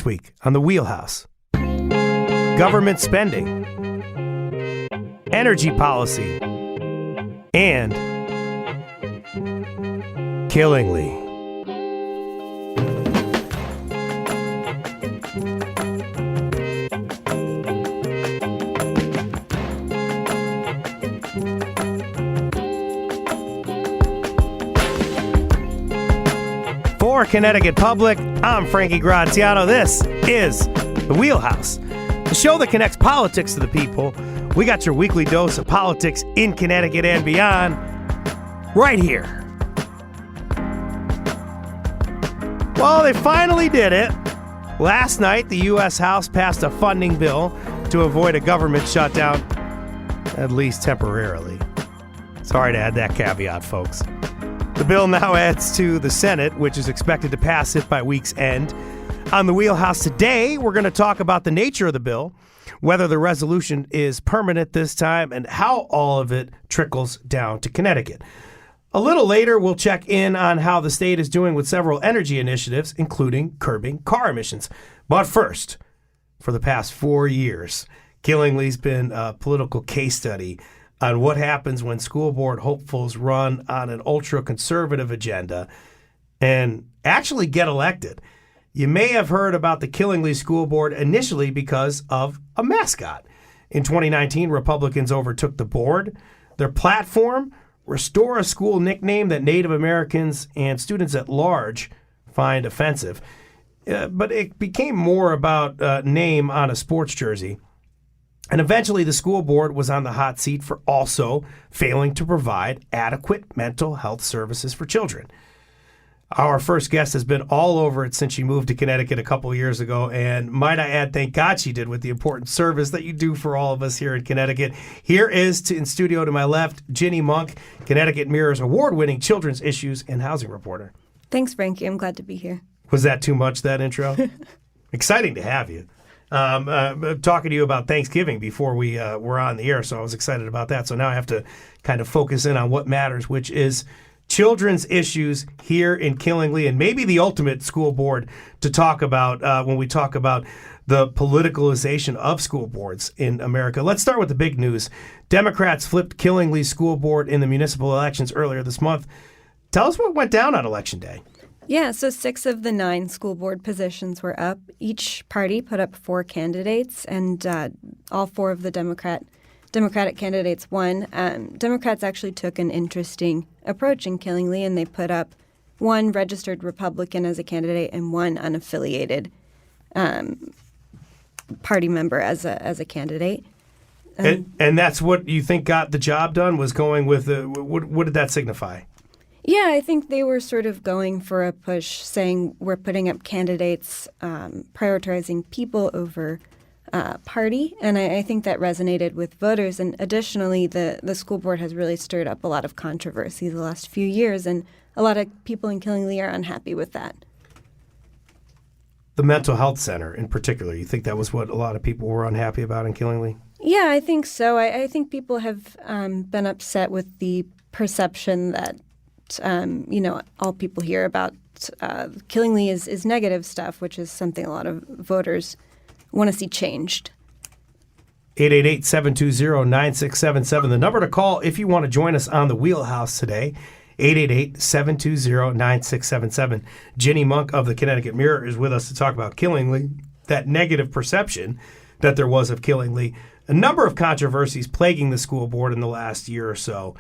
This week on The Wheelhouse: government spending, energy policy, and Killingly. For Connecticut Public, I'm Frankie Graziano. This is The Wheelhouse, the show that connects politics to the people. We got your weekly dose of politics in Connecticut and beyond right here. Well, they finally did it. Last night, the U.S. House passed a funding bill to avoid a government shutdown, at least temporarily. Sorry to add that caveat, folks. The bill now adds to the Senate, which is expected to pass it by week's end. On The Wheelhouse today, we're going to talk about the nature of the bill, whether the resolution is permanent this time, and how all of it trickles down to Connecticut. A little later, we'll check in on how the state is doing with several energy initiatives, including curbing car emissions. But first, for the past 4 years, Killingly's been a political case study on what happens when school board hopefuls run on an ultra-conservative agenda and actually get elected. You may have heard about the Killingly School Board initially because of a mascot. In 2019, Republicans overtook the board. Their platform: restore a school nickname that Native Americans and students at large find offensive. But it became more about a name on a sports jersey. And eventually the school board was on the hot seat for also failing to provide adequate mental health services for children. Our first guest has been all over it since she moved to Connecticut a couple of years ago. And might I add, thank God she did, with the important service that you do for all of us here in Connecticut. Here is in studio to my left, Ginny Monk, Connecticut Mirror's award-winning children's issues and housing reporter. Thanks, Frankie. I'm glad to be here. Was that too much, that intro? Exciting to have you. Talking to you about Thanksgiving before we were on the air, so I was excited about that. So now I have to kind of focus in on what matters, which is children's issues here in Killingly, and maybe the ultimate school board to talk about when we talk about the politicalization of school boards in America. Let's start with the big news. Democrats flipped Killingly School Board in the municipal elections earlier this month. Tell us what went down on Election Day. Yeah, so 6 of the 9 school board positions were up. Each party put up 4 candidates, and all 4 of the Democratic candidates won. Democrats actually took an interesting approach in Killingly, and they put up 1 registered Republican as a candidate and 1 unaffiliated party member as a candidate. And that's what you think got the job done, was going with what did that signify? Yeah, I think they were sort of going for a push, saying we're putting up candidates, prioritizing people over party. And I think that resonated with voters. And additionally, the school board has really stirred up a lot of controversy the last few years. And a lot of people in Killingly are unhappy with that. The mental health center in particular, you think that was what a lot of people were unhappy about in Killingly? Yeah, I think so. I think people have been upset with the perception that all people hear about Killingly is negative stuff, which is something a lot of voters want to see changed. 888-720-9677, the number to call if you want to join us on The Wheelhouse today. 888-720-9677. Ginny Monk of the Connecticut Mirror is with us to talk about Killingly, that negative perception that there was of Killingly. A number of controversies plaguing the school board in the last year or so.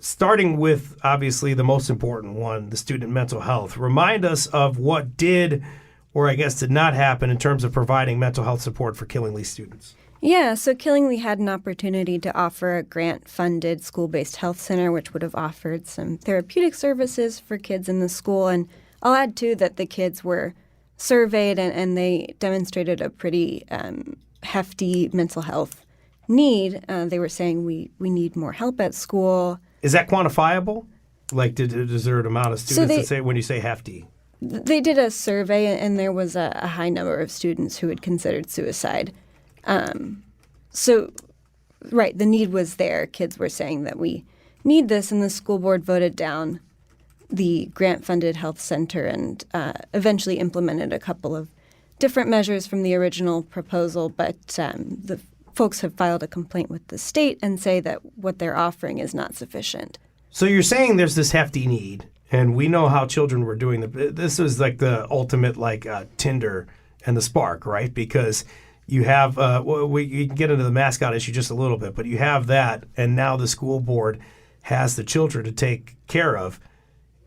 Starting with, obviously, the most important one, the student mental health. Remind us of what did, or I guess did not happen in terms of providing mental health support for Killingly students. Yeah, so Killingly had an opportunity to offer a grant-funded school-based health center, which would have offered some therapeutic services for kids in the school. And I'll add, too, that the kids were surveyed and they demonstrated a pretty hefty mental health need. They were saying we need more help at school. Is that quantifiable? Like, is there an amount of students that say, when you say hefty? They did a survey, and there was a high number of students who had considered suicide. Right, the need was there. Kids were saying that we need this, and the school board voted down the grant-funded health center and eventually implemented a couple of different measures from the original proposal, but the folks have filed a complaint with the state and say that what they're offering is not sufficient. So you're saying there's this hefty need, and we know how children were doing. This was like the ultimate Tinder and the spark, right? Because you have, we can get into the mascot issue just a little bit, but you have that, and now the school board has the children to take care of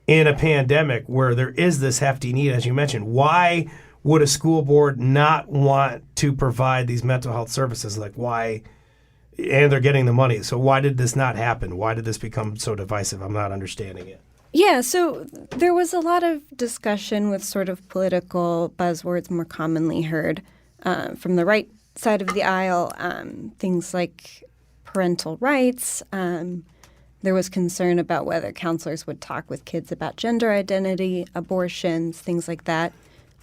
in a pandemic where there is this hefty need, as you mentioned. Why would a school board not want to provide these mental health services? Like why? And they're getting the money. So why did this not happen? Why did this become so divisive? I'm not understanding it. Yeah, so there was a lot of discussion with sort of political buzzwords more commonly heard from the right side of the aisle, things like parental rights. There was concern about whether counselors would talk with kids about gender identity, abortions, things like that.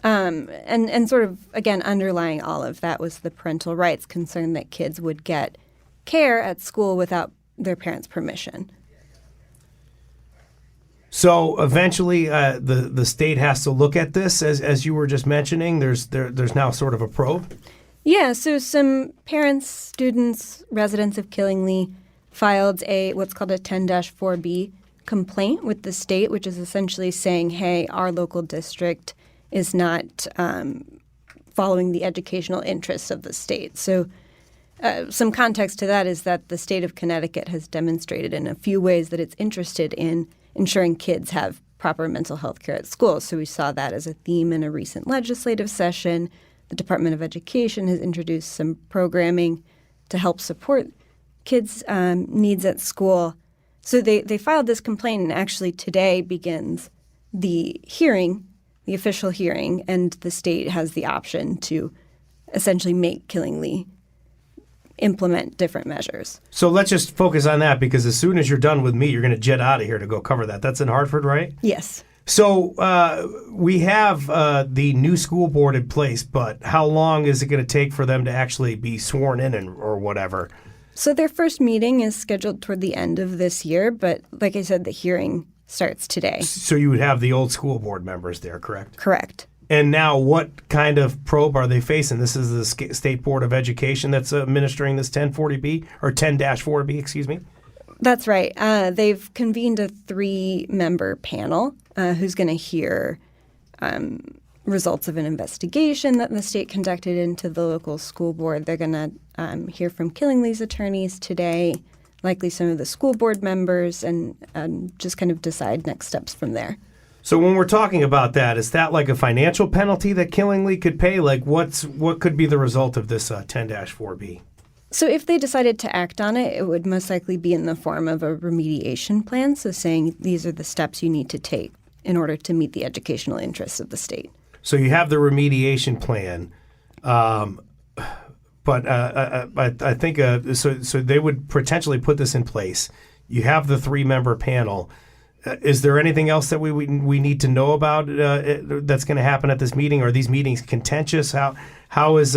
And sort of, again, underlying all of that was the parental rights concern that kids would get care at school without their parents' permission. So eventually the state has to look at this, as you were just mentioning. There's now sort of a probe? Yeah, so some parents, students, residents of Killingly filed what's called a 10-4B complaint with the state, which is essentially saying, hey, our local district is not following the educational interests of the state. So some context to that is that the state of Connecticut has demonstrated in a few ways that it's interested in ensuring kids have proper mental health care at school. So we saw that as a theme in a recent legislative session. The Department of Education has introduced some programming to help support kids' needs at school. So they filed this complaint, and actually today begins the hearing, the official hearing, and the state has the option to essentially make Killingly implement different measures. So let's just focus on that, because as soon as you're done with me, you're going to jet out of here to go cover that. That's in Hartford, right? Yes. So we have the new school board in place, but how long is it going to take for them to actually be sworn in or whatever? So their first meeting is scheduled toward the end of this year, but like I said, the hearing starts today. So you would have the old school board members there, correct? Correct. And now what kind of probe are they facing? This is the State Board of Education that's administering this 1040B or 10-4B, excuse me? That's right. They've convened a 3-member panel who's going to hear results of an investigation that the state conducted into the local school board. They're going to hear from Killingly's attorneys today, likely some of the school board members, and just kind of decide next steps from there. So when we're talking about that, is that like a financial penalty that Killingly could pay? Like what could be the result of this 10-4B? So if they decided to act on it, it would most likely be in the form of a remediation plan, so saying these are the steps you need to take in order to meet the educational interests of the state. So you have the remediation plan, but I think so they would potentially put this in place. You have the 3-member panel. Is there anything else that we need to know about that's going to happen at this meeting? Are these meetings contentious? How is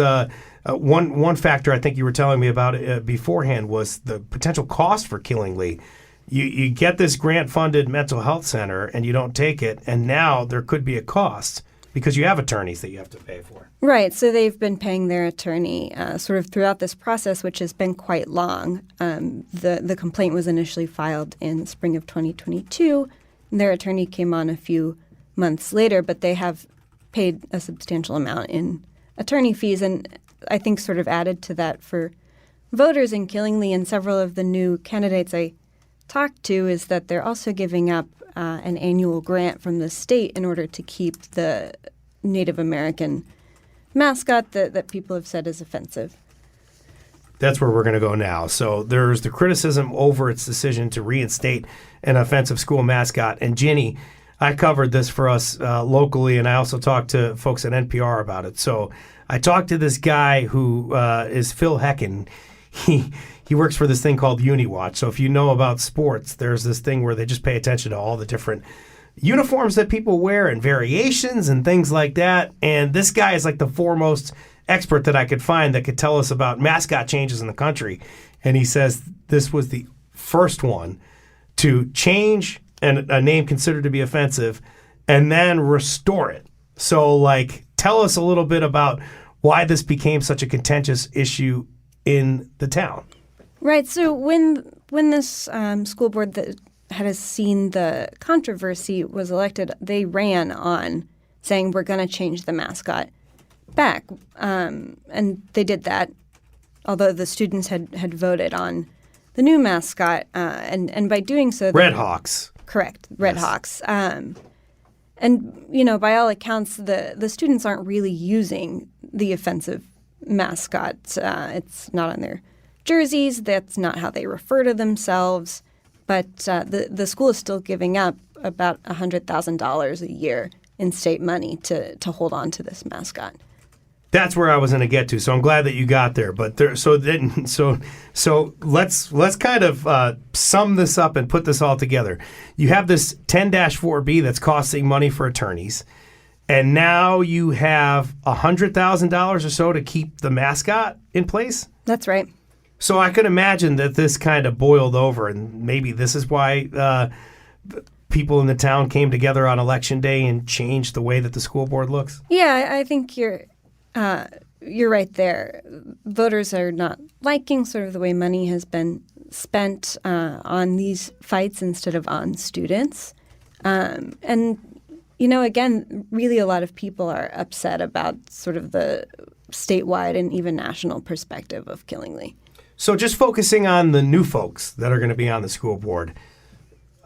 one factor I think you were telling me about beforehand was the potential cost for Killingly. You get this grant-funded mental health center and you don't take it, and now there could be a cost because you have attorneys that you have to pay for. Right. So they've been paying their attorney sort of throughout this process, which has been quite long. The complaint was initially filed in the spring of 2022. Their attorney came on a few months later, but they have paid a substantial amount in attorney fees. And I think sort of added to that for voters in Killingly and several of the new candidates I talked to is that they're also giving up an annual grant from the state in order to keep the Native American mascot that people have said is offensive. That's where we're going to go now. So there's the criticism over its decision to reinstate an offensive school mascot. And Ginny, I covered this for us locally, and I also talked to folks at NPR about it. So I talked to this guy who is Phil Hecken. He works for this thing called UniWatch. So if you know about sports, there's this thing where they just pay attention to all the different uniforms that people wear and variations and things like that. And this guy is like the foremost expert that I could find that could tell us about mascot changes in the country. And he says this was the first one to change a name considered to be offensive and then restore it. So, like, tell us a little bit about why this became such a contentious issue in the town. Right. So when this school board that had seen the controversy was elected, they ran on saying we're going to change the mascot back. And they did that, although the students had voted on the new mascot. And by doing so— Red Hawks. Correct. Red Hawks. And, by all accounts, the students aren't really using the offensive mascot. It's not on their jerseys. That's not how they refer to themselves. But the school is still giving up about $100,000 a year in state money to hold on to this mascot. That's where I was going to get to. So I'm glad that you got there. But so let's kind of sum this up and put this all together. You have this 10-4B that's costing money for attorneys, and now you have $100,000 or so to keep the mascot in place. That's right. So I could imagine that this kind of boiled over, and maybe this is why people in the town came together on Election Day and changed the way that the school board looks. Yeah, I think you're right there. Voters are not liking sort of the way money has been spent on these fights instead of on students. And, again, really a lot of people are upset about sort of the statewide and even national perspective of Killingly. So just focusing on the new folks that are going to be on the school board,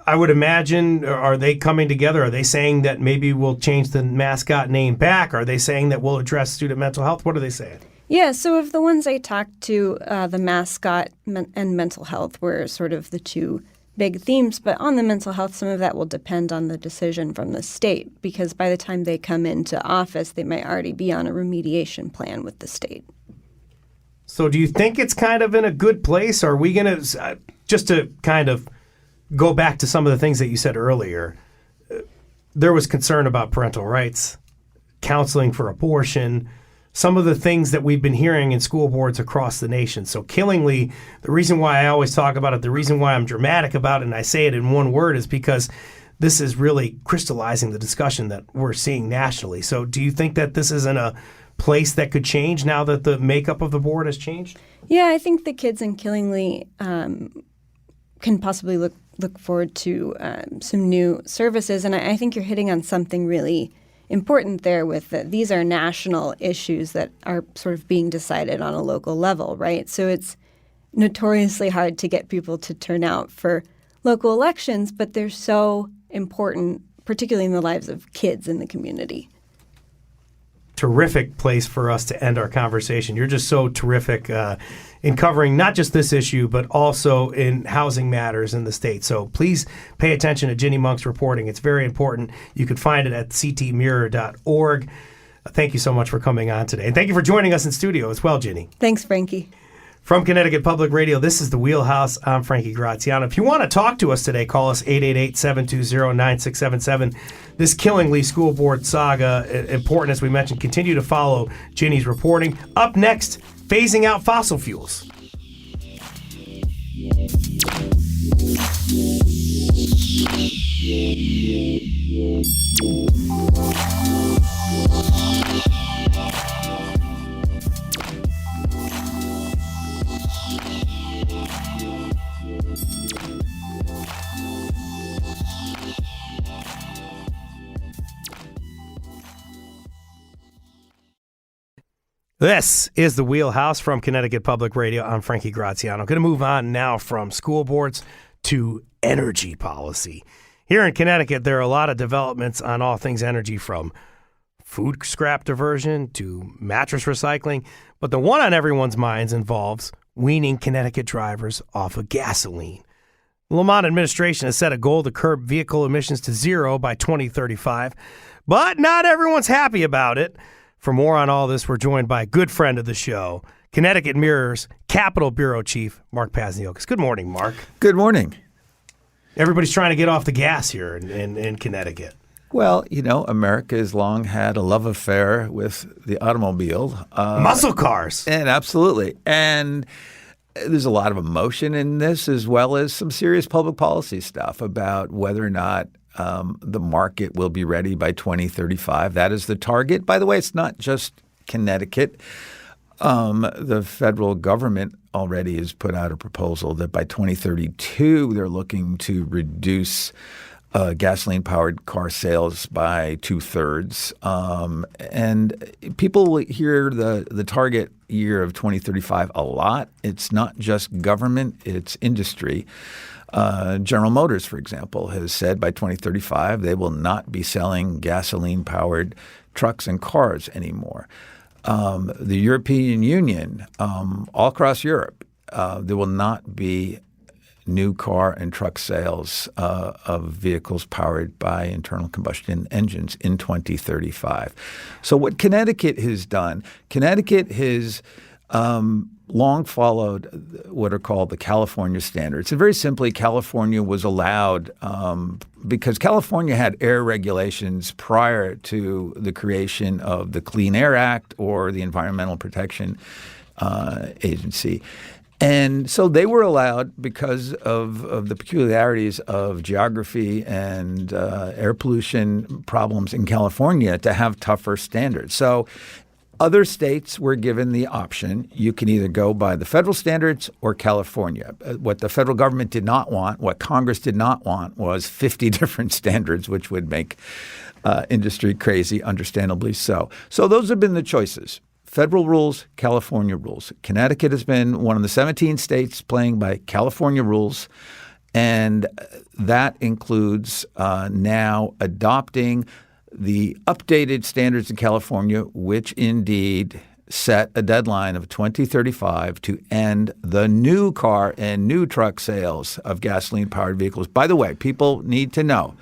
I would imagine, are they coming together? Are they saying that maybe we'll change the mascot name back? Are they saying that we'll address student mental health? What are they saying? Yeah, so of the ones I talked to, the mascot and mental health were sort of the two big themes. But on the mental health, some of that will depend on the decision from the state, because by the time they come into office, they might already be on a remediation plan with the state. So do you think it's kind of in a good place? Are we going to, just to kind of go back to some of the things that you said earlier, there was concern about parental rights, counseling for abortion, some of the things that we've been hearing in school boards across the nation. So Killingly, the reason why I always talk about it, the reason why I'm dramatic about it and I say it in one word is because this is really crystallizing the discussion that we're seeing nationally. So do you think that this is in a place that could change now that the makeup of the board has changed? Yeah, I think the kids in Killingly can possibly look forward to some new services. And I think you're hitting on something really important there with that these are national issues that are sort of being decided on a local level, right? So it's notoriously hard to get people to turn out for local elections, but they're so important, particularly in the lives of kids in the community. Terrific place for us to end our conversation. You're just so terrific in covering not just this issue, but also in housing matters in the state. So please pay attention to Ginny Monk's reporting. It's very important. You can find it at ctmirror.org. Thank you so much for coming on today. And thank you for joining us in studio as well, Ginny. Thanks, Frankie. From Connecticut Public Radio, this is The Wheelhouse. I'm Frankie Graziano. If you want to talk to us today, call us 888-720-9677. This Killingly School Board saga, important as we mentioned, continue to follow Ginny's reporting. Up next, phasing out fossil fuels. This is The Wheelhouse from Connecticut Public Radio. I'm Frankie Graziano. Going to move on now from school boards to energy policy. Here in Connecticut, there are a lot of developments on all things energy, from food scrap diversion to mattress recycling. But the one on everyone's minds involves weaning Connecticut drivers off of gasoline. The Lamont administration has set a goal to curb vehicle emissions to zero by 2035, but not everyone's happy about it. For more on all this, we're joined by a good friend of the show, Connecticut Mirror's Capitol Bureau Chief, Mark Pazniokas. Good morning, Mark. Good morning. Everybody's trying to get off the gas here in Connecticut. Well, America has long had a love affair with the automobile. Muscle cars. And absolutely. And there's a lot of emotion in this, as well as some serious public policy stuff about whether or not the market will be ready by 2035. That is the target. By the way, it's not just Connecticut. The federal government already has put out a proposal that by 2032, they're looking to reduce gasoline-powered car sales by 2/3. And people hear the target year of 2035 a lot. It's not just government, it's industry. General Motors, for example, has said by 2035 they will not be selling gasoline-powered trucks and cars anymore. The European Union, all across Europe, there will not be new car and truck sales of vehicles powered by internal combustion engines in 2035. So what Connecticut has done, Connecticut has long followed what are called the California standards. And very simply, California was allowed because California had air regulations prior to the creation of the Clean Air Act or the Environmental Protection Agency. And so they were allowed because of the peculiarities of geography and air pollution problems in California to have tougher standards. So other states were given the option. You can either go by the federal standards or California. What the federal government did not want, what Congress did not want, was 50 different standards, which would make industry crazy, understandably so. So those have been the choices. Federal rules, California rules. Connecticut has been one of the 17 states playing by California rules, and that includes now adopting the updated standards in California, which indeed set a deadline of 2035 to end the new car and new truck sales of gasoline-powered vehicles. By the way, people need to know,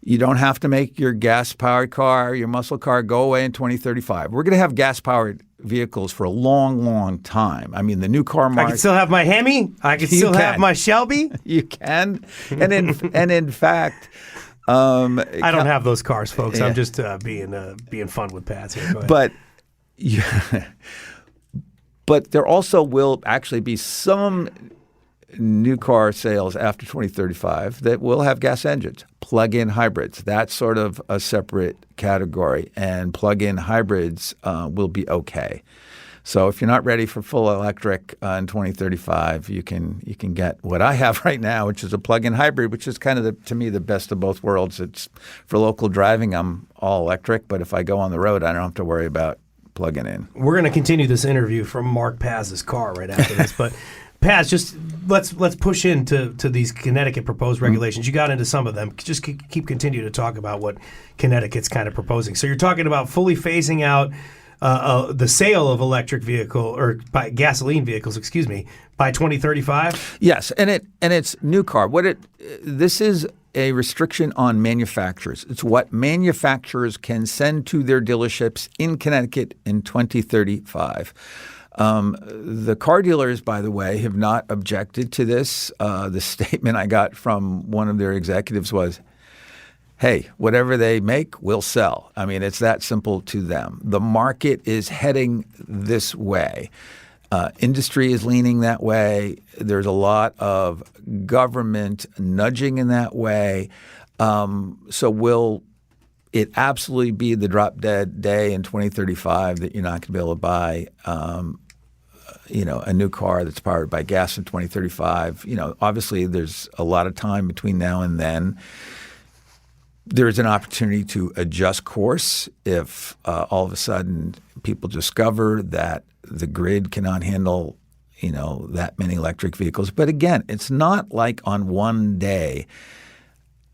you don't have to make your gas-powered car, your muscle car, go away in 2035. We're going to have gas-powered vehicles for a long, long time. I mean, the new car market. I can still have my Hemi. I can still have my Shelby. You can. And in fact, I don't have those cars, folks. Yeah. I'm just being fun with Pats here. Go ahead. But there also will actually be some new car sales after 2035 that will have gas engines, plug-in hybrids. That's sort of a separate category, and plug-in hybrids will be okay. So if you're not ready for full electric in 2035, you can get what I have right now, which is a plug-in hybrid, which is kind of, to me, the best of both worlds. It's for local driving, I'm all electric, but if I go on the road, I don't have to worry about plugging in. We're going to continue this interview from Mark Paz's car right after this, but Paz, just let's push into these Connecticut proposed regulations. You got into some of them. Just keep continue to talk about what Connecticut's kind of proposing. So you're talking about fully phasing out the sale of electric vehicle or by gasoline vehicles, by 2035. Yes, and it's new car. This is a restriction on manufacturers. It's what manufacturers can send to their dealerships in Connecticut in 2035. The car dealers, by the way, have not objected to this. The statement I got from one of their executives was, hey, whatever they make, we'll sell. I mean, it's that simple to them. The market is heading this way. Industry is leaning that way. There's a lot of government nudging in that way. So will it absolutely be the drop dead day in 2035 that you're not going to be able to buy a new car that's powered by gas in 2035. Obviously there's a lot of time between now and then. There's an opportunity to adjust course if all of a sudden people discover that the grid cannot handle, that many electric vehicles. But again, it's not like on one day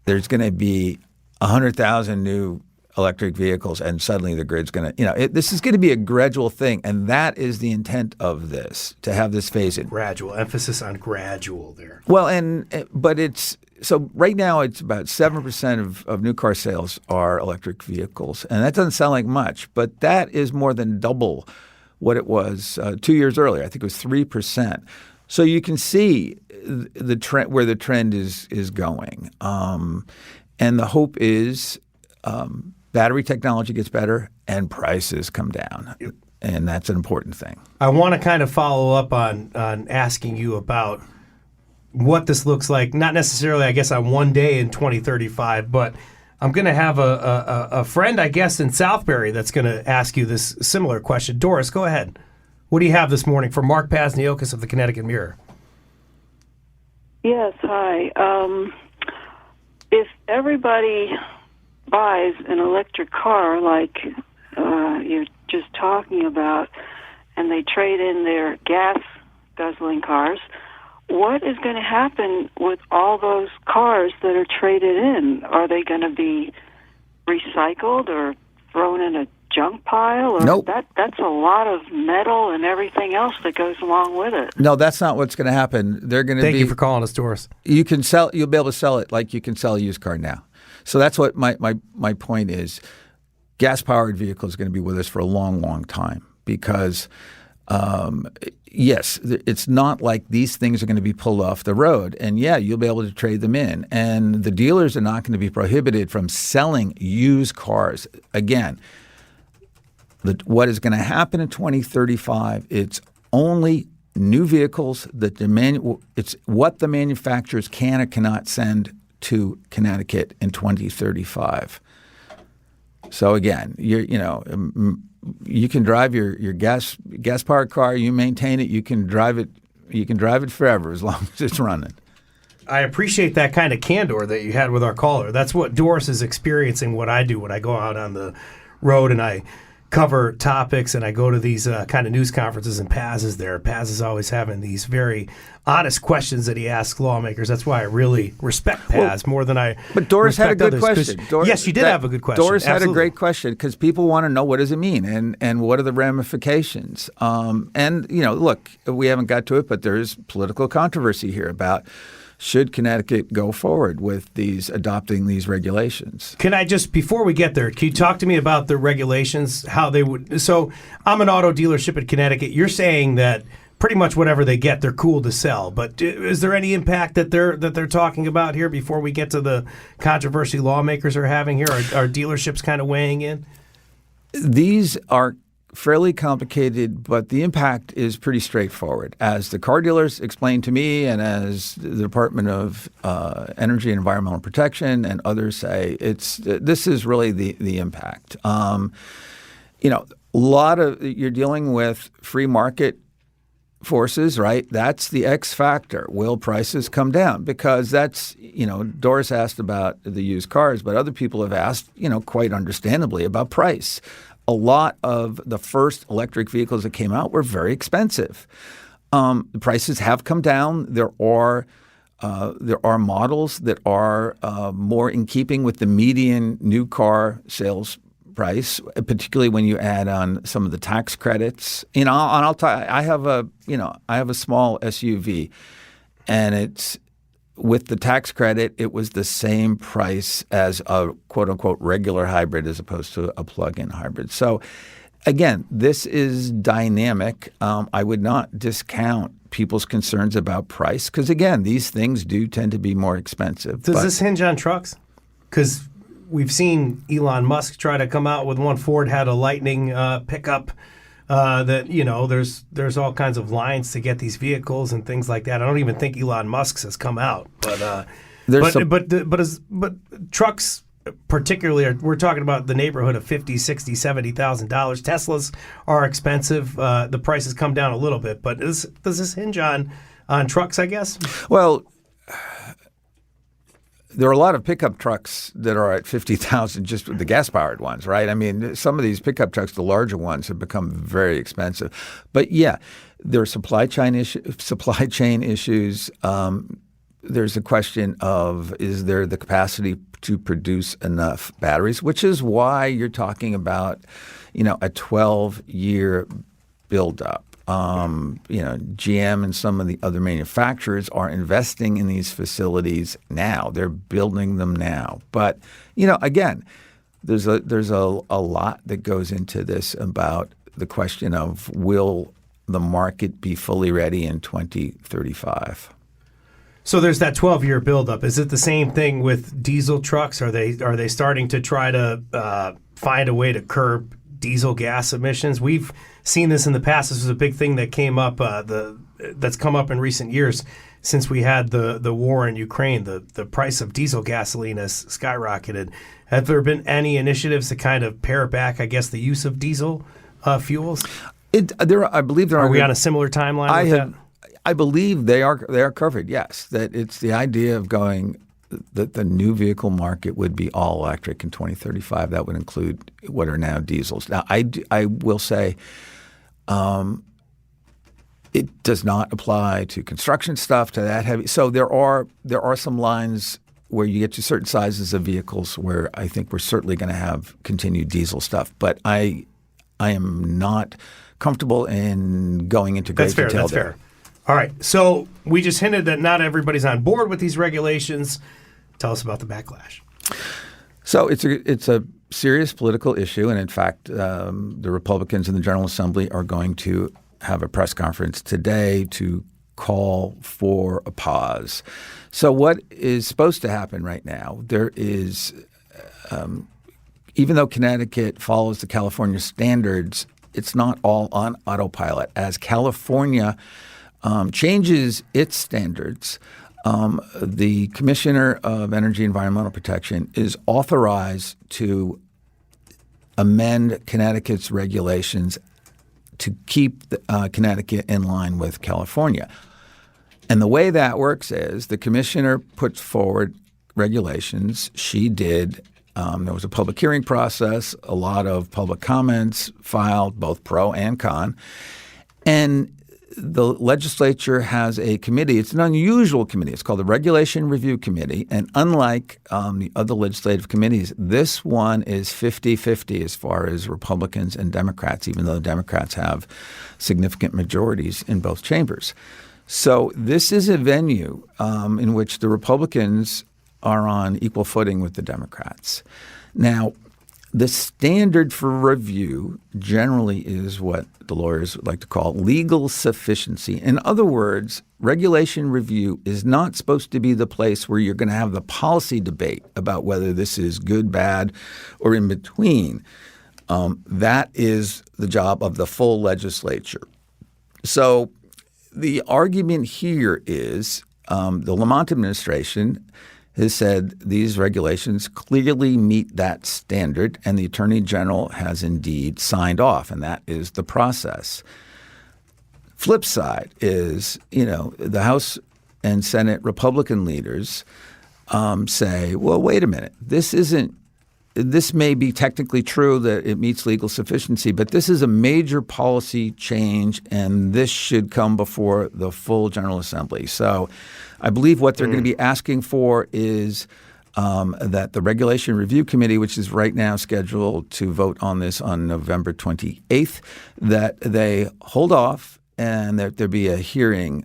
there's going to be 100,000 new electric vehicles and suddenly the grid's going to, this is going to be a gradual thing. And that is the intent of this, to have this phase in. Gradual, emphasis on gradual there. Well, so right now it's about 7% of new car sales are electric vehicles. And that doesn't sound like much, but that is more than double what it was 2 years earlier. I think it was 3%. So you can see the trend, where the trend is going. And the hope is battery technology gets better and prices come down. Yep. And that's an important thing. I want to kind of follow up on asking you about what this looks like, not necessarily, I guess, on one day in 2035, but I'm going to have a friend, I guess, in Southbury that's going to ask you this similar question. Doris, go ahead. What do you have this morning for Mark Pasniokis of the Connecticut Mirror? Yes, hi. If everybody buys an electric car like you're just talking about, and they trade in their gas-guzzling cars, what is going to happen with all those cars that are traded in? Are they going to be recycled or thrown in a junk pile? Or Nope. That's a lot of metal and everything else that goes along with it. No, that's not what's going to happen. They're going to Thank you for calling us, Doris. You'll be able to sell it like you can sell a used car now. So that's what my point is. Gas-powered vehicle is going to be with us for a long, long time because, yes, it's not like these things are going to be pulled off the road. And, yeah, you'll be able to trade them in. And the dealers are not going to be prohibited from selling used cars. Again, what is going to happen in 2035, it's only new vehicles that it's what the manufacturers can or cannot send to Connecticut in 2035. So again, you can drive your gas powered car, you maintain it, you can drive it forever as long as it's running. I appreciate that kind of candor that you had with our caller. That's what Doris is experiencing, what I do when I go out on the road and I cover topics and I go to these kind of news conferences, and Paz is there. Paz is always having these very honest questions that he asks lawmakers. That's why I really respect Paz more than I But Doris had a good question. Yes, you did have a good question. Doris Absolutely. had a great question because people want to know what does it mean and what are the ramifications. And, look, we haven't got to it, but there's political controversy here about should Connecticut go forward with adopting these regulations? Can I just, before we get there, can you talk to me about the regulations, how they would? So I'm an auto dealership in Connecticut. You're saying that pretty much whatever they get, they're cool to sell. But is there any impact that they're talking about here before we get to the controversy lawmakers are having here? Are dealerships kind of weighing in? These are fairly complicated, but the impact is pretty straightforward. As the car dealers explained to me and as the Department of Energy and Environmental Protection and others say, this is really the impact. You're dealing with free market forces, right? That's the X factor. Will prices come down? Because that's, Doris asked about the used cars, but other people have asked, quite understandably about price. A lot of the first electric vehicles that came out were very expensive. The prices have come down. There are models that are more in keeping with the median new car sales price, particularly when you add on some of the tax credits. I have a small SUV, and it's with the tax credit, it was the same price as a quote-unquote regular hybrid as opposed to a plug-in hybrid. So, again, this is dynamic. I would not discount people's concerns about price because, again, these things do tend to be more expensive. Does this hinge on trucks? Because we've seen Elon Musk try to come out with one. Ford had a Lightning pickup. There's all kinds of lines to get these vehicles and things like that. I don't even think Elon Musk's has come out, but trucks particularly we're talking about the neighborhood of $50,000, $60,000, $70,000. Teslas are expensive. The prices come down a little bit, but does this hinge on trucks? I guess. Well, there are a lot of pickup trucks that are at $50,000, just the gas-powered ones, right? I mean, some of these pickup trucks, the larger ones, have become very expensive. But yeah, there are supply chain issues. There's a question of is there the capacity to produce enough batteries, which is why you're talking about, a 12-year buildup. GM and some of the other manufacturers are investing in these facilities now. They're building them now. But, again, there's a lot that goes into this about the question of will the market be fully ready in 2035? So there's that 12-year buildup. Is it the same thing with diesel trucks? Are they starting to try to find a way to curb diesel gas emissions? We've seen this in the past. This was a big thing that came up. The that's come up in recent years since we had the war in Ukraine. The price of diesel gasoline has skyrocketed. Have there been any initiatives to kind of pare back, I guess, the use of diesel fuels? I believe there are. Are we on a similar timeline with that? I believe they are covered. Yes, that it's the idea of going that the new vehicle market would be all electric in 2035. That would include what are now diesels. Now, I will say it does not apply to construction stuff, to that heavy. So there are some lines where you get to certain sizes of vehicles where I think we're certainly going to have continued diesel stuff. But I am not comfortable in going into great detail. That's fair. All right. So we just hinted that not everybody's on board with these regulations. Tell us about the backlash. So it's a serious political issue, and in fact, the Republicans in the General Assembly are going to have a press conference today to call for a pause. So what is supposed to happen right now? There is, even though Connecticut follows the California standards, it's not all on autopilot. As California changes its standards, the Commissioner of Energy and Environmental Protection is authorized to amend Connecticut's regulations to keep Connecticut in line with California. And the way that works is the commissioner puts forward regulations. She did. There was a public hearing process, a lot of public comments filed, both pro and con. And the legislature has a committee. It's an unusual committee. It's called the Regulation Review Committee. And unlike the other legislative committees, this one is 50-50 as far as Republicans and Democrats, even though Democrats have significant majorities in both chambers. So this is a venue in which the Republicans are on equal footing with the Democrats. Now, the standard for review generally is what the lawyers like to call legal sufficiency. In other words, regulation review is not supposed to be the place where you're going to have the policy debate about whether this is good, bad, or in between. That is the job of the full legislature. So the argument here is the Lamont administration has said these regulations clearly meet that standard, and the Attorney General has indeed signed off, and that is the process. Flip side is, the House and Senate Republican leaders say, well, wait a minute, this may be technically true that it meets legal sufficiency, but this is a major policy change, and this should come before the full General Assembly. So I believe what they're going to be asking for is that the Regulation Review Committee, which is right now scheduled to vote on this on November 28th, that they hold off and that there be a hearing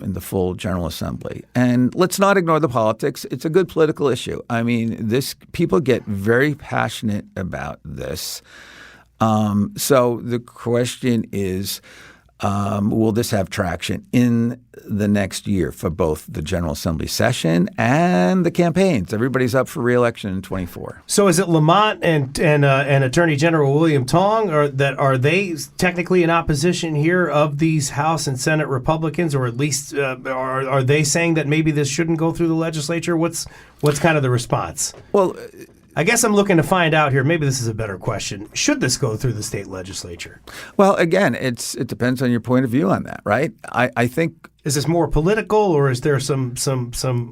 in the full General Assembly. And let's not ignore the politics. It's a good political issue. I mean, people get very passionate about this. So the question is, will this have traction in the next year for both the General Assembly session and the campaigns? Everybody's up for re-election in 24. So is it Lamont and Attorney General William Tong, are they technically in opposition here of these House and Senate Republicans, or at least are they saying that maybe this shouldn't go through the legislature? What's kind of the response? Well, I guess I'm looking to find out here. Maybe this is a better question. Should this go through the state legislature? Well, again, it depends on your point of view on that, right? I think. Is this more political, or is there some?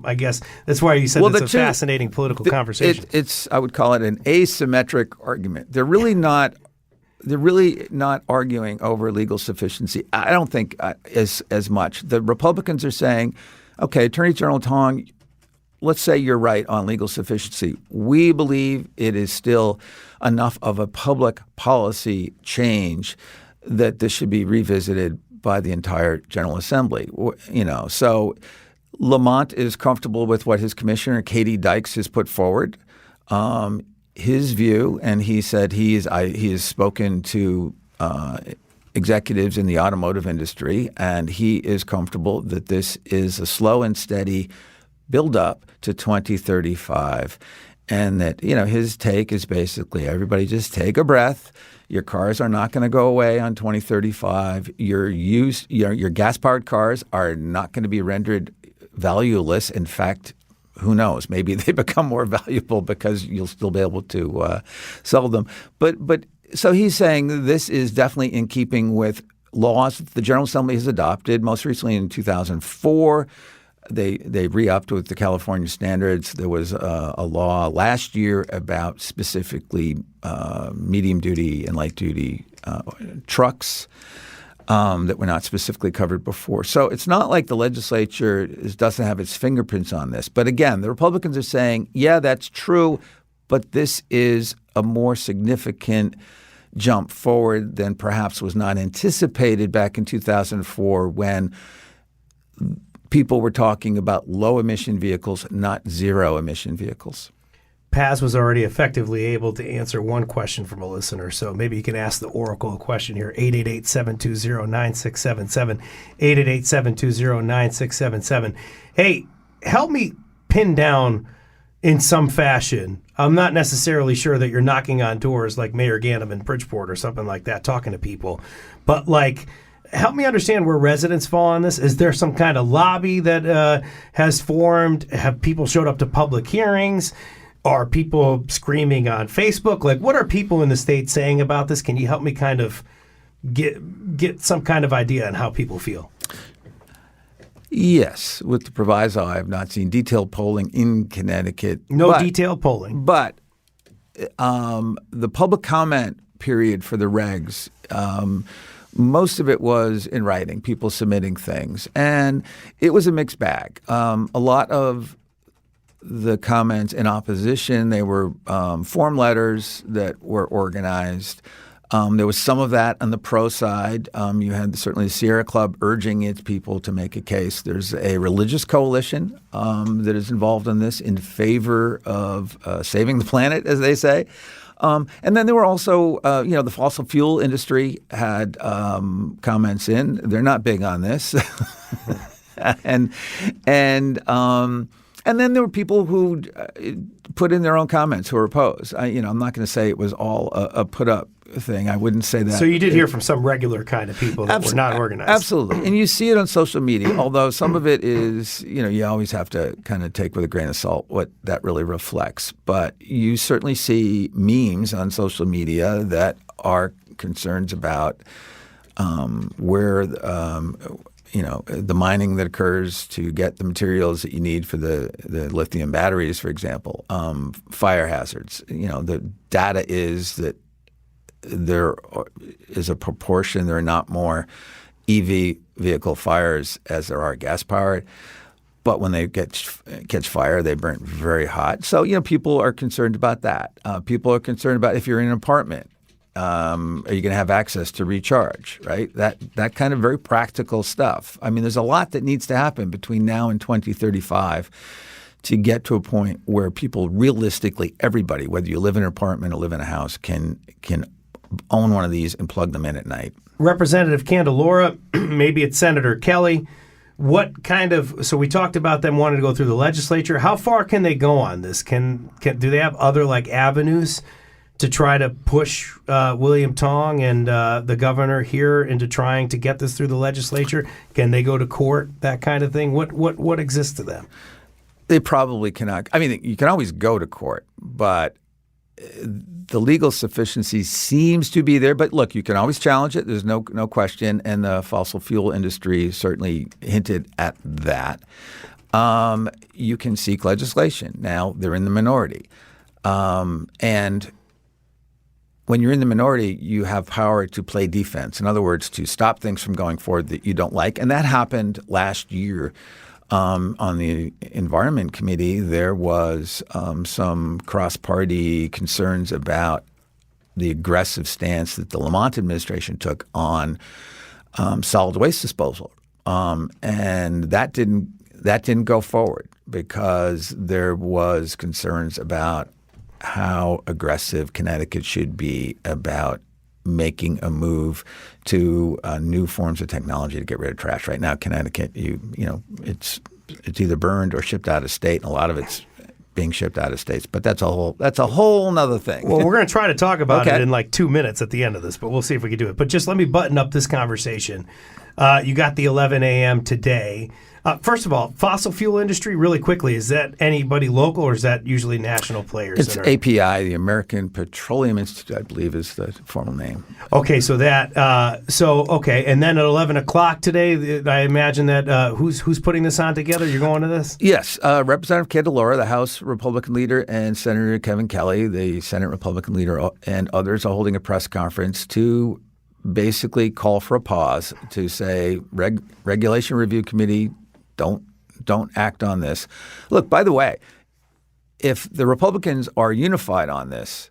I guess that's why you said it's a fascinating political conversation. I would call it an asymmetric argument. They're really not arguing over legal sufficiency. I don't think as much. The Republicans are saying, okay, Attorney General Tong, let's say you're right on legal sufficiency. We believe it is still enough of a public policy change that this should be revisited by the entire General Assembly. So Lamont is comfortable with what his commissioner, Katie Dykes, has put forward. His view, and he said he has spoken to executives in the automotive industry, and he is comfortable that this is a slow and steady build up to 2035. And that, his take is basically everybody just take a breath. Your cars are not going to go away on 2035. Your gas-powered cars are not going to be rendered valueless. In fact, who knows? Maybe they become more valuable because you'll still be able to sell them. But so he's saying this is definitely in keeping with laws that the General Assembly has adopted. Most recently in 2004, they re-upped with the California standards. There was a law last year about specifically medium-duty and light-duty trucks that were not specifically covered before. So it's not like the legislature doesn't have its fingerprints on this. But again, the Republicans are saying, yeah, that's true, but this is a more significant jump forward than perhaps was not anticipated back in 2004 when people were talking about low-emission vehicles, not zero-emission vehicles. Paz was already effectively able to answer one question from a listener, so maybe you can ask the Oracle a question here. 888-720-9677, 888-720-9677. Hey, help me pin down in some fashion. I'm not necessarily sure that you're knocking on doors like Mayor Ganim in Bridgeport or something like that, talking to people, but help me understand where residents fall on this. Is there some kind of lobby that has formed? Have people showed up to public hearings? Are people screaming on Facebook? What are people in the state saying about this? Can you help me kind of get some kind of idea on how people feel? Yes, with the proviso, I have not seen detailed polling in Connecticut. Detailed polling. But the public comment period for the regs, most of it was in writing, people submitting things. And it was a mixed bag. A lot of the comments in opposition, they were form letters that were organized. There was some of that on the pro side. You had certainly the Sierra Club urging its people to make a case. There's a religious coalition that is involved in this in favor of saving the planet, as they say. And then there were also, the fossil fuel industry had comments in. They're not big on this. And then there were people who put in their own comments who were opposed. I'm not going to say it was all a put-up thing. I wouldn't say that. So you did hear from some regular kind of people that were not organized. Absolutely. And you see it on social media, although some of it is, you always have to kind of take with a grain of salt what that really reflects. But you certainly see memes on social media that are concerns about where the mining that occurs to get the materials that you need for the lithium batteries, for example, fire hazards. The data is that there is a proportion. There are not more EV vehicle fires as there are gas-powered. But when they catch fire, they burn very hot. So, people are concerned about that. People are concerned about if you're in an apartment. Are you going to have access to recharge, right? That kind of very practical stuff. I mean, there's a lot that needs to happen between now and 2035 to get to a point where people realistically, everybody, whether you live in an apartment or live in a house, can own one of these and plug them in at night. Representative Candelora, maybe it's Senator Kelly. What kind of – so we talked about them wanting to go through the legislature. How far can they go on this? Do they have other avenues to try to push William Tong and the governor here into trying to get this through the legislature? Can they go to court, that kind of thing? What exists to them? They probably cannot. I mean, you can always go to court, but the legal sufficiency seems to be there. But look, you can always challenge it. There's no question. And the fossil fuel industry certainly hinted at that. You can seek legislation. Now, they're in the minority. And when you're in the minority, you have power to play defense. In other words, to stop things from going forward that you don't like. And that happened last year. On the Environment Committee, there was some cross-party concerns about the aggressive stance that the Lamont administration took on solid waste disposal, and that didn't go forward because there was concerns about how aggressive Connecticut should be about making a move to new forms of technology to get rid of trash. Right now, Connecticut, it's either burned or shipped out of state, and a lot of it's being shipped out of states. But that's a whole nother thing. Well, we're going to try to talk about Okay. it in like 2 minutes at the end of this, but we'll see if we can do it. But just let me button up this conversation. You got the 11 a.m. today. First of all, fossil fuel industry, really quickly, is that anybody local or is that usually national players? It's API, the American Petroleum Institute, I believe is the formal name. Okay, so that okay, and then at 11 o'clock today, I imagine that who's putting this on together? You're going to this? Yes, Representative Candelora, the House Republican leader, and Senator Kevin Kelly, the Senate Republican leader, and others are holding a press conference to basically call for a pause to say, Regulation Review Committee, don't act on this. Look, by the way, if the Republicans are unified on this,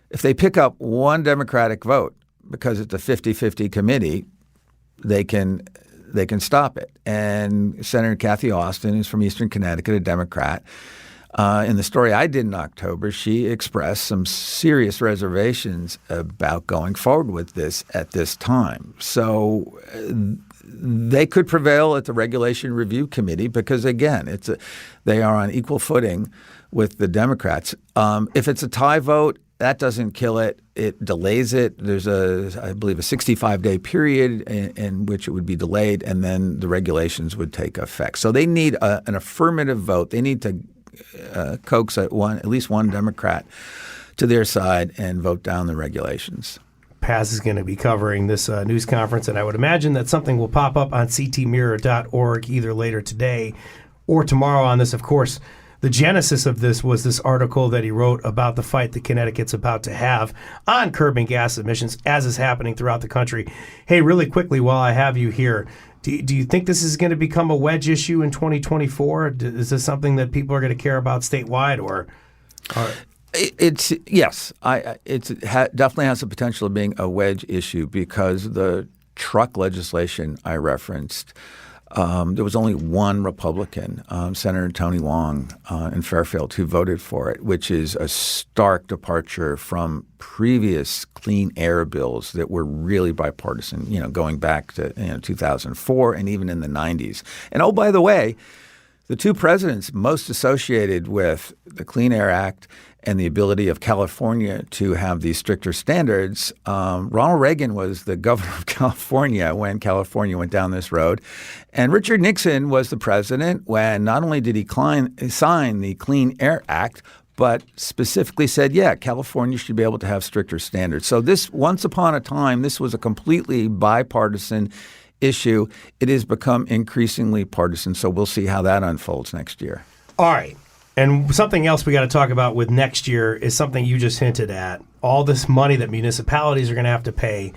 if they pick up one Democratic vote because it's a 50-50 committee, they can stop it. And Senator Kathy Austin, who's from Eastern Connecticut, a Democrat, in the story I did in October, she expressed some serious reservations about going forward with this at this time. So they could prevail at the Regulation Review Committee because, again, they are on equal footing with the Democrats. If it's a tie vote, that doesn't kill it. It delays it. There's I believe, a 65-day period in which it would be delayed, and then the regulations would take effect. So they need an affirmative vote. They need to coax at least one Democrat to their side and vote down the regulations. Paz is going to be covering this news conference, and I would imagine that something will pop up on ctmirror.org either later today or tomorrow on this. Of course, the genesis of this was this article that he wrote about the fight that Connecticut's about to have on curbing gas emissions, as is happening throughout the country. Hey, really quickly, while I have you here, do you think this is going to become a wedge issue in 2024? Is this something that people are going to care about statewide, or It's yes. It definitely has the potential of being a wedge issue because the truck legislation I referenced, there was only one Republican, Senator Tony Long in Fairfield, who voted for it, which is a stark departure from previous clean air bills that were really bipartisan, going back to 2004 and even in the 90s. And oh, by the way, the two presidents most associated with the Clean Air Act and the ability of California to have these stricter standards, Ronald Reagan was the governor of California when California went down this road. And Richard Nixon was the president when not only did he sign the Clean Air Act, but specifically said, California should be able to have stricter standards. So this, once upon a time, this was a completely bipartisan issue. It has become increasingly partisan, so we'll see how that unfolds next year. All right. And something else we got to talk about with next year is something you just hinted at. All this money that municipalities are going to have to pay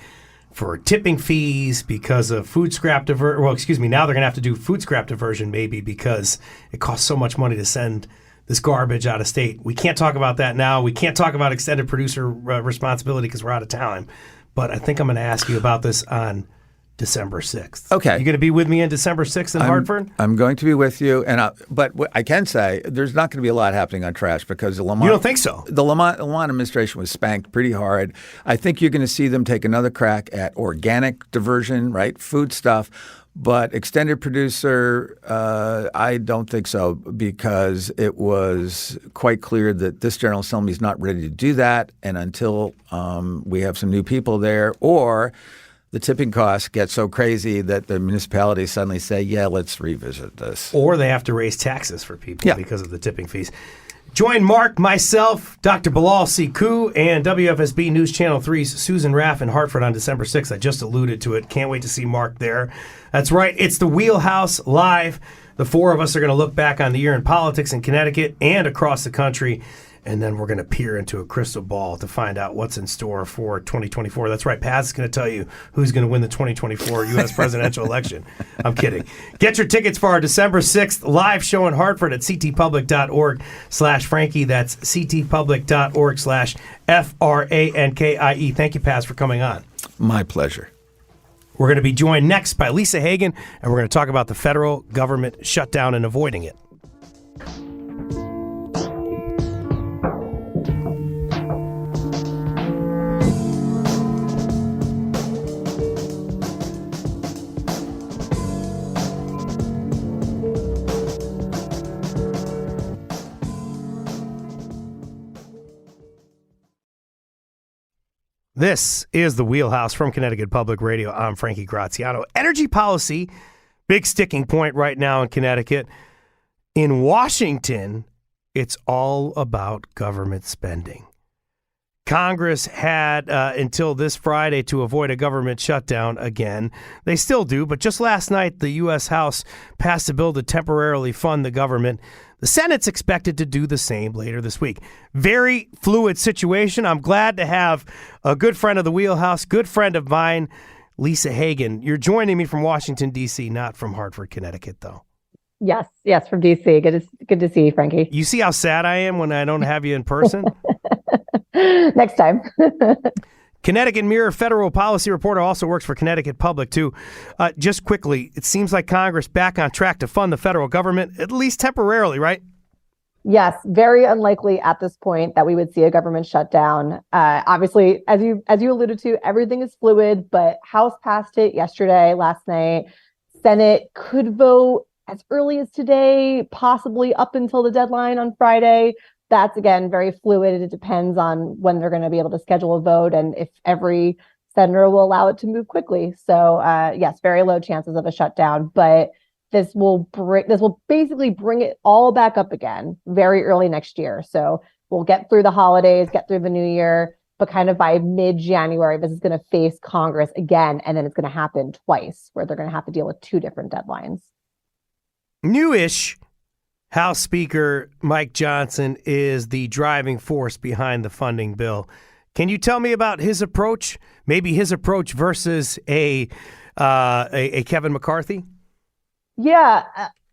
for tipping fees because of food scrap diversion. Well, excuse me, now they're going to have to do food scrap diversion maybe because it costs so much money to send this garbage out of state. We can't talk about that now. We can't talk about extended producer responsibility because we're out of time. But I think I'm going to ask you about this on December 6th. Okay. You going to be with me on December 6th in Hartford? I'm going to be with you. But what I can say, there's not going to be a lot happening on trash because the Lamont— You don't think so? The Lamont administration was spanked pretty hard. I think you're going to see them take another crack at organic diversion, right? Food stuff. But extended producer, I don't think so because it was quite clear that this General Assembly is not ready to do that. And until we have some new people there or the tipping costs get so crazy that the municipalities suddenly say, let's revisit this. Or they have to raise taxes for people because of the tipping fees. Join Mark, myself, Dr. Bilal Siku, and WFSB News Channel 3's Susan Raff in Hartford on December 6th. I just alluded to it. Can't wait to see Mark there. That's right. It's the Wheelhouse Live. The four of us are going to look back on the year in politics in Connecticut and across the country. And then we're going to peer into a crystal ball to find out what's in store for 2024. That's right. Paz is going to tell you who's going to win the 2024 U.S. presidential election. I'm kidding. Get your tickets for our December 6th live show in Hartford at ctpublic.org/Frankie. That's ctpublic.org/FRANKIE. Thank you, Paz, for coming on. My pleasure. We're going to be joined next by Lisa Hagen, and we're going to talk about the federal government shutdown and avoiding it. This is the Wheelhouse from Connecticut Public Radio. I'm Frankie Graziano. Energy policy, big sticking point right now in Connecticut. In Washington, it's all about government spending. Congress had until this Friday to avoid a government shutdown again. They still do, but just last night, the U.S. House passed a bill to temporarily fund the government. The Senate's expected to do the same later this week. Very fluid situation. I'm glad to have a good friend of the Wheelhouse, good friend of mine, Lisa Hagen. You're joining me from Washington, D.C., not from Hartford, Connecticut, though. Yes, from D.C. Good to see you, Frankie. You see how sad I am when I don't have you in person? Next time. Connecticut Mirror federal policy reporter also works for Connecticut Public, too. Just quickly, it seems like Congress back on track to fund the federal government, at least temporarily, right? Yes, very unlikely at this point that we would see a government shutdown. Obviously, as you alluded to, everything is fluid, but House passed it last night. Senate could vote as early as today, possibly up until the deadline on Friday. That's, again, very fluid. It depends on when they're going to be able to schedule a vote and if every senator will allow it to move quickly. So, yes, very low chances of a shutdown. But this will basically bring it all back up again very early next year. So we'll get through the holidays, get through the new year, but kind of by mid-January, this is going to face Congress again, and then it's going to happen twice, where they're going to have to deal with two different deadlines. Newish House Speaker Mike Johnson is the driving force behind the funding bill. Can you tell me about his approach? Maybe his approach versus a Kevin McCarthy? Yeah.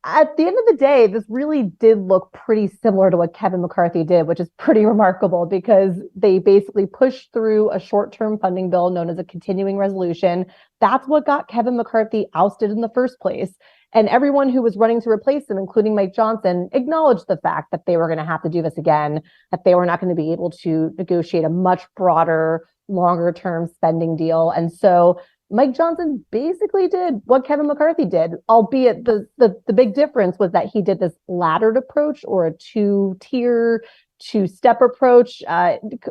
At the end of the day, this really did look pretty similar to what Kevin McCarthy did, which is pretty remarkable because they basically pushed through a short-term funding bill known as a continuing resolution. That's what got Kevin McCarthy ousted in the first place. And everyone who was running to replace him, including Mike Johnson, acknowledged the fact that they were going to have to do this again, that they were not going to be able to negotiate a much broader, longer-term spending deal. And so Mike Johnson basically did what Kevin McCarthy did, albeit the big difference was that he did this laddered approach or a two-tier, two-step approach.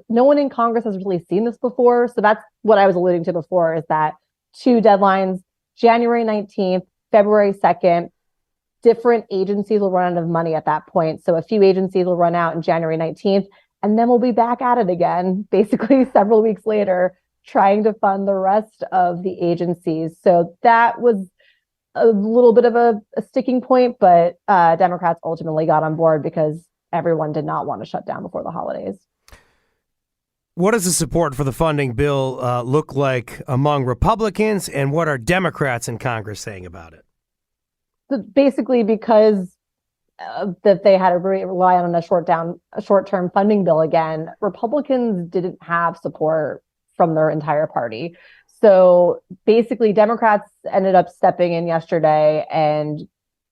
No one in Congress has really seen this before. So that's what I was alluding to before, is that two deadlines, January 19th, February 2nd, different agencies will run out of money at that point. So a few agencies will run out on January 19th, and then we'll be back at it again, basically several weeks later, trying to fund the rest of the agencies. So that was a little bit of a sticking point, but Democrats ultimately got on board because everyone did not want to shut down before the holidays. What does the support for the funding bill look like among Republicans, and what are Democrats in Congress saying about it? So basically, because that they had to rely on a short-term funding bill again, Republicans didn't have support from their entire party. So basically, Democrats ended up stepping in yesterday, and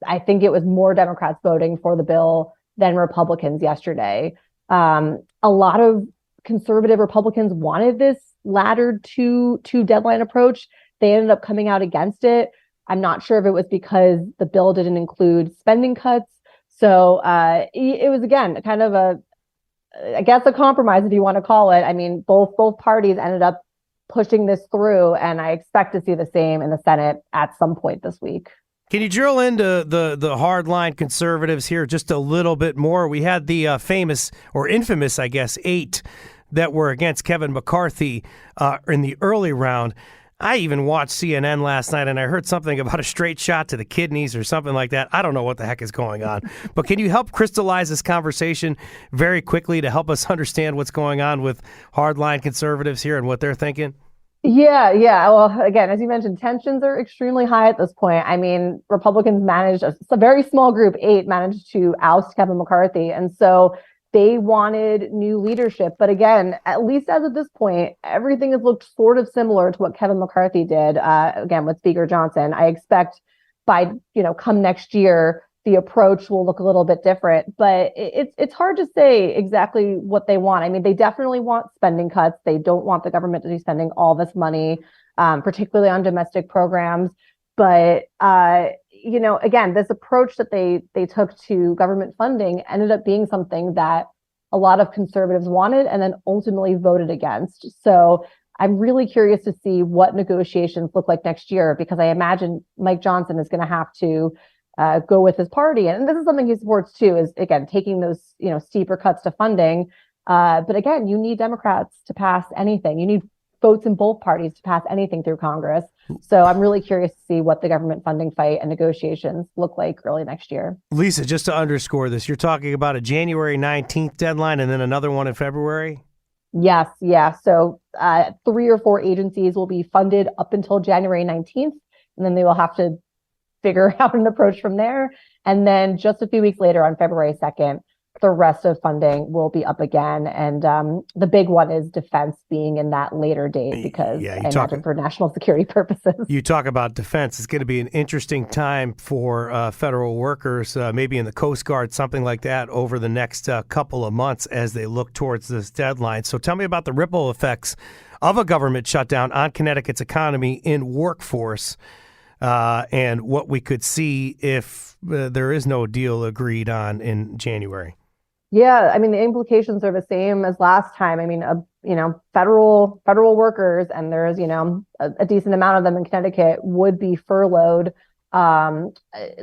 I think it was more Democrats voting for the bill than Republicans yesterday. A lot of conservative Republicans wanted this laddered two deadline approach. They ended up coming out against it. I'm not sure if it was because the bill didn't include spending cuts. So it was, again, kind of a compromise, if you want to call it. I mean, both parties ended up pushing this through, and I expect to see the same in the Senate at some point this week. Can you drill into the hardline conservatives here just a little bit more? We had the famous or infamous, I guess, 8 that were against Kevin McCarthy in the early round. I even watched CNN last night, and I heard something about a straight shot to the kidneys or something like that. I don't know what the heck is going on. But can you help crystallize this conversation very quickly to help us understand what's going on with hardline conservatives here and what they're thinking? Yeah. Well, again, as you mentioned, tensions are extremely high at this point. I mean, Republicans managed, a very small group, 8, managed to oust Kevin McCarthy. And so they wanted new leadership. But again, at least as of this point, everything has looked sort of similar to what Kevin McCarthy did, again, with Speaker Johnson. I expect by, come next year, the approach will look a little bit different. But it's hard to say exactly what they want. I mean, they definitely want spending cuts. They don't want the government to be spending all this money, particularly on domestic programs. But again, this approach that they took to government funding ended up being something that a lot of conservatives wanted and then ultimately voted against. So I'm really curious to see what negotiations look like next year, because I imagine Mike Johnson is going to have to go with his party. And this is something he supports too, is again, taking those, steeper cuts to funding. But again, you need Democrats to pass anything. You need votes in both parties to pass anything through Congress. So I'm really curious to see what the government funding fight and negotiations look like early next year. Lisa, just to underscore this, you're talking about a January 19th deadline and then another one in February? Yes. Yeah. So 3 or 4 agencies will be funded up until January 19th, and then they will have to figure out an approach from there. And then just a few weeks later, on February 2nd, the rest of funding will be up again. And the big one is defense being in that later date, because I imagine for national security purposes. You talk about defense. It's going to be an interesting time for federal workers, maybe in the Coast Guard, something like that, over the next couple of months as they look towards this deadline. So tell me about the ripple effects of a government shutdown on Connecticut's economy in workforce, and what we could see if there is no deal agreed on in January. Yeah, I mean, the implications are the same as last time. I mean, federal workers, and there's, a decent amount of them in Connecticut, would be furloughed.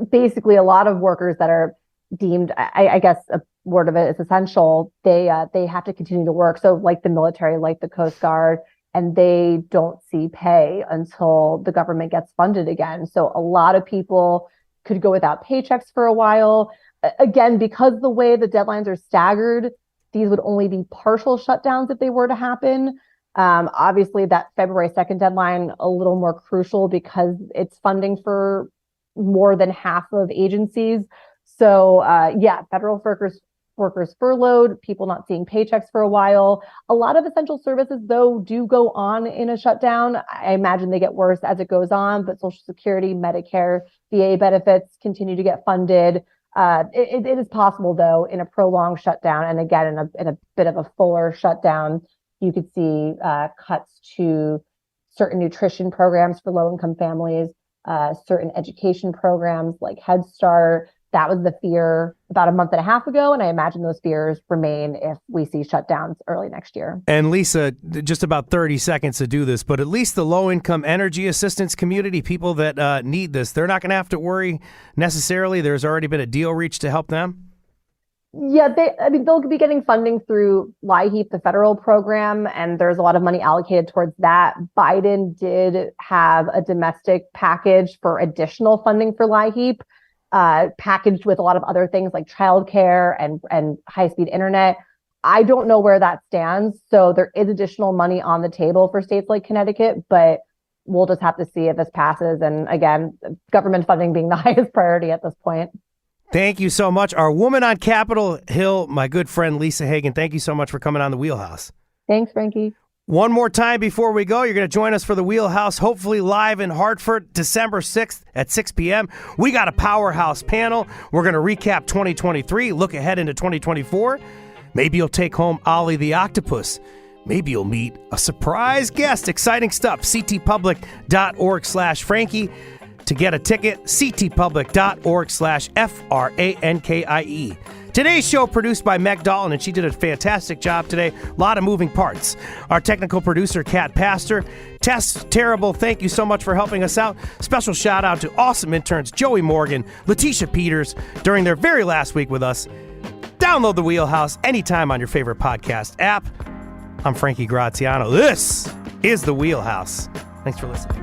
Basically, a lot of workers that are deemed, I guess a word of it is essential, they have to continue to work. So like the military, like the Coast Guard, and they don't see pay until the government gets funded again. So a lot of people could go without paychecks for a while. Again, because the way the deadlines are staggered, these would only be partial shutdowns if they were to happen. Obviously, that February 2nd deadline, a little more crucial because it's funding for more than half of agencies. So federal workers furloughed, people not seeing paychecks for a while. A lot of essential services, though, do go on in a shutdown. I imagine they get worse as it goes on, but Social Security, Medicare, VA benefits continue to get funded. It is possible, though, in a prolonged shutdown, and again, in a bit of a fuller shutdown, you could see cuts to certain nutrition programs for low-income families, certain education programs like Head Start. That was the fear about a month and a half ago, and I imagine those fears remain if we see shutdowns early next year. And Lisa, just about 30 seconds to do this, but at least the low-income energy assistance community, people that need this, they're not going to have to worry necessarily. There's already been a deal reached to help them? Yeah, they'll be getting funding through LIHEAP, the federal program, and there's a lot of money allocated towards that. Biden did have a domestic package for additional funding for LIHEAP, packaged with a lot of other things like childcare and high-speed internet. I don't know where that stands. So there is additional money on the table for states like Connecticut, but we'll just have to see if this passes. And again, government funding being the highest priority at this point. Thank you so much. Our woman on Capitol Hill, my good friend Lisa Hagen, thank you so much for coming on The Wheelhouse. Thanks, Frankie. One more time before we go, you're going to join us for The Wheelhouse, hopefully live in Hartford, December 6th at 6 p.m. We got a powerhouse panel. We're going to recap 2023, look ahead into 2024. Maybe you'll take home Ollie the Octopus. Maybe you'll meet a surprise guest. Exciting stuff. ctpublic.org/Frankie. To get a ticket, ctpublic.org/FRANKIE. Today's show produced by Meg Dalton, and she did a fantastic job today. A lot of moving parts. Our technical producer, Kat Pastor. Tess Terrible, thank you so much for helping us out. Special shout out to awesome interns Joey Morgan, Letitia Peters, during their very last week with us. Download The Wheelhouse anytime on your favorite podcast app. I'm Frankie Graziano. This is The Wheelhouse. Thanks for listening.